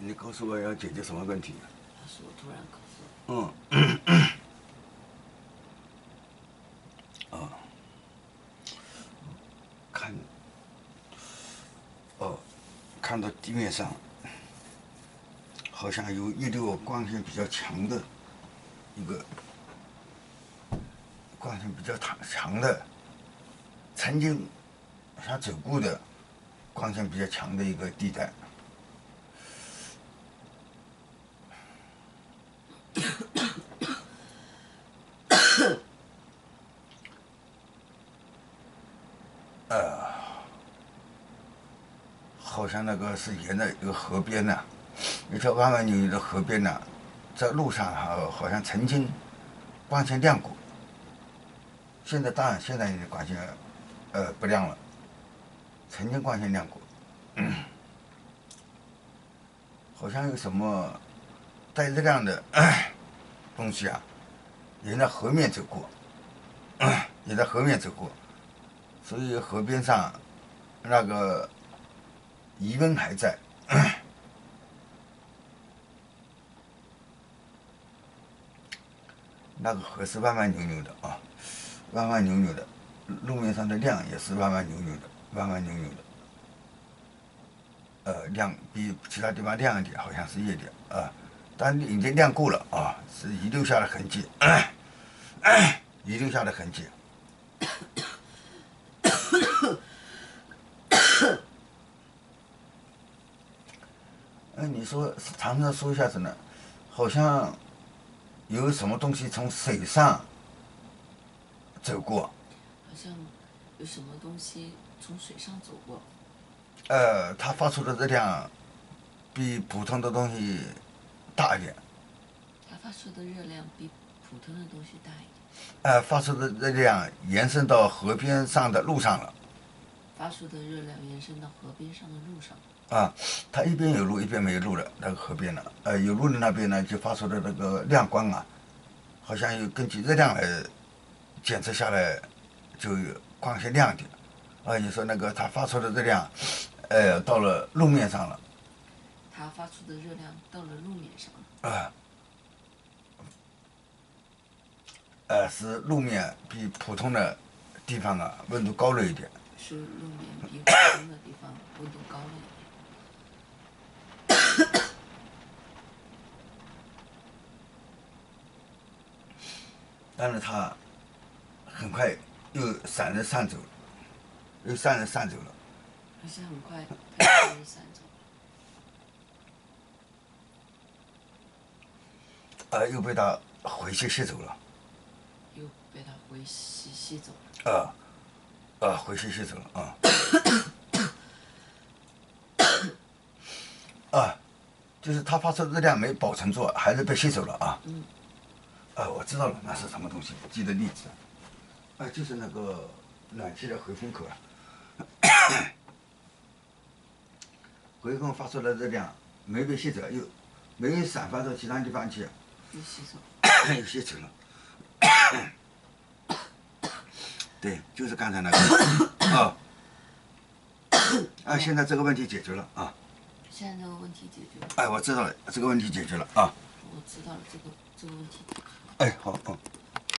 你告诉我要解决什么问题？是我突然咳嗽。看，看到地面上好像有一溜光线比较强的光线比较强的，曾经他走过的光线比较强的一个地带。好像那个是沿着一个河边呢，一条弯弯扭扭的河边呢，在路上好像曾经光线亮过，现在当然现在光线不亮了，曾经光线亮过，好像有什么带热量的东西啊，沿着河面走过，也在河面走过，所以河边上那个余温还在。那个河是弯弯扭扭的啊，弯弯扭扭的，路面上的亮也是弯弯扭扭的，弯弯扭扭的。亮比其他地方亮一点，好像是夜点啊，但已经亮过了啊，是遗留下的痕迹，遗留下的痕迹。你说尝试说一下子呢，好像有什么东西从水上走过。好像有什么东西从水上走过。它发出的热量比普通的东西大一点。它发出的热量比普通的东西大一点。发出的热量延伸到河边上的路上了。发出的热量延伸到河边上的路上。它一边有路一边没有路的那个河边呢，有路的那边呢就发出的那个亮光啊，好像有根据热量来检测下来，就有光线亮点。你说那个它发出的热量，到了路面上了。它发出的热量到了路面上了。是路面比普通的地方啊温度高了一点。是路面比普通的地方温度高了一点。但是它很快又闪人散走了，又散人散走了。而且很快它就散走了。又被它回去吸走了。又被它回吸走了。回去吸走了就是它发出热量没保存住，还是被吸走了啊。我知道了，那是什么东西？记得例子。就是那个暖气的回风口啊。回风发出的热量没被吸走，又没有散发到其他地方去，又吸走，又吸走了。对，就是刚才那个现在这个问题解决了啊。现在这个问题解决了。我知道了，这个问题解决了啊。我知道了，这个问题解决了。好。